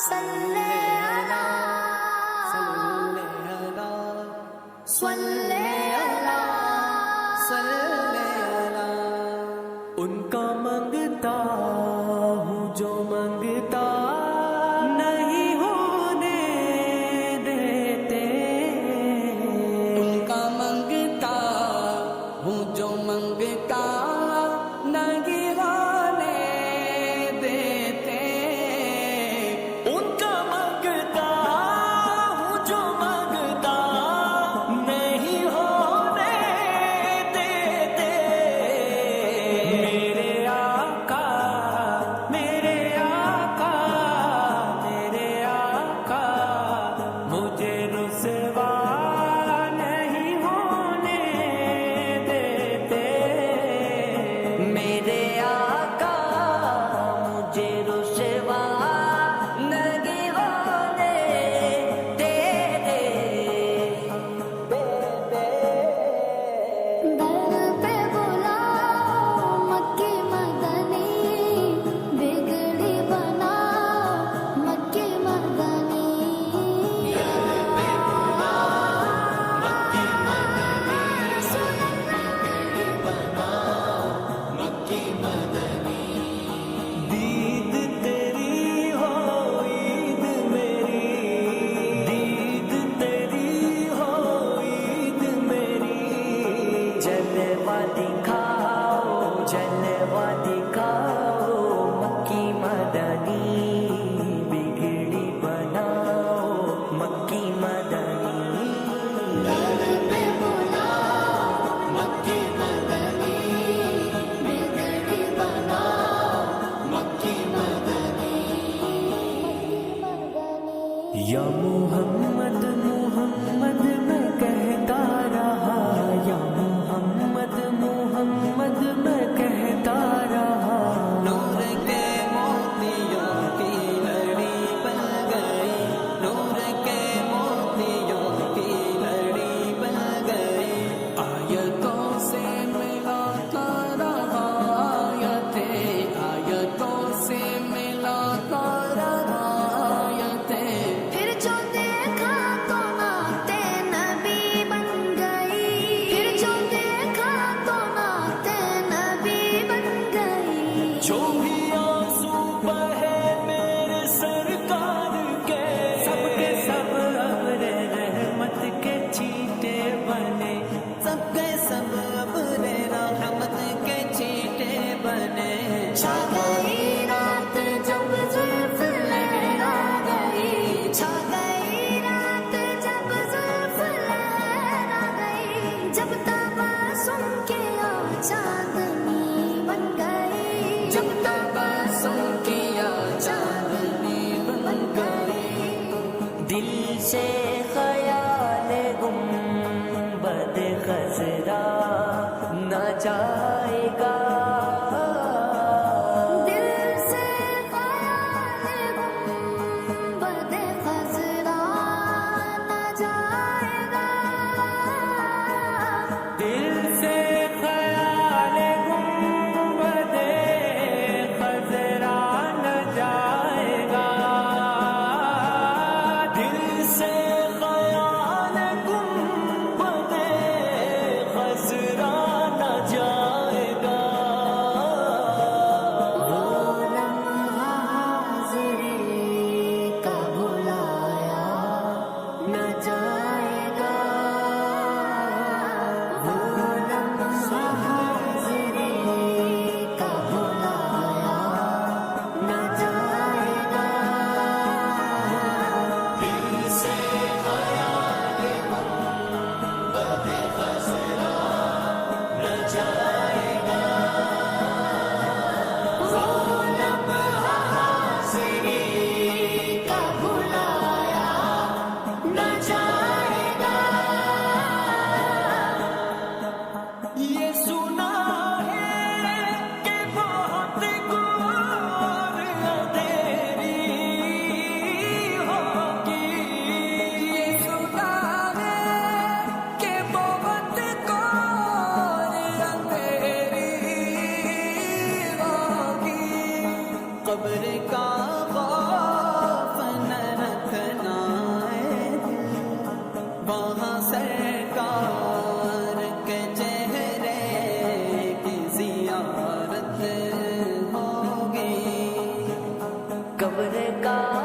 صلی علی صلی علی ان کا منگتا ہوں جو منگتا نہیں ہونے دیتے، ان کا منگتا ہوں جو منگتا نہیں ہونے دیتے، ان کا منگتا ہوں جو منگتا نہیں ہونے دیتے، میرے آقا میرے آقا میرے آقا مجھے رسوا نہیں ہونے دیتے، میرے آقا مجھے رسوا نہیں ہونے دیتے۔ در پہ بلاؤ مکی مدنی، بگڑی بناؤ مکی مدنی، دید تیری ہو عید میری، دید تیری ہو عید میری، جلوہ دکھاؤ جلوہ دکھاؤ مکی مدنی، بگڑی بناؤ مکی مدنی۔ در پہ بلاؤ مکی مدنی، بگڑی بناؤ مکی مدنی، یا محمد محمد میں کہتا رہا، یا محمد محمد میں کہتا رہا، نور کے موتیوں کی لڑی بن گئی، نور کے موتیوں کی لڑی بن گئی، آیتوں سے ملا رہا آیتیں، آیتوں سے ملا رہا آیتیں، پھر جو دیکھا تو نعت نبی بن گئی، پھر جو دیکھا تو نعت نبی بن گئی، جو بھی آنسو بہے میرے سرکار کے، سب کے سب ابر رحمت کے چیٹے بنے، سب کے سب ابر رحمت کے چیٹے بنے، چھا گئی رات جب زلف لہرا گئی، چھا گئی رات جب زلف لہرا گئی، جب تبسم کیا چاندنی بن گئی، جب تبسم کیا چاندنی بن گئی، دل سے خیال گنبد خضرا نہ جائے گا، دل سے خیال گنبد خضرا نہ جائے گا، دل سے خیال گنبد خضرا نہ جائے گا، دل سے قبر کا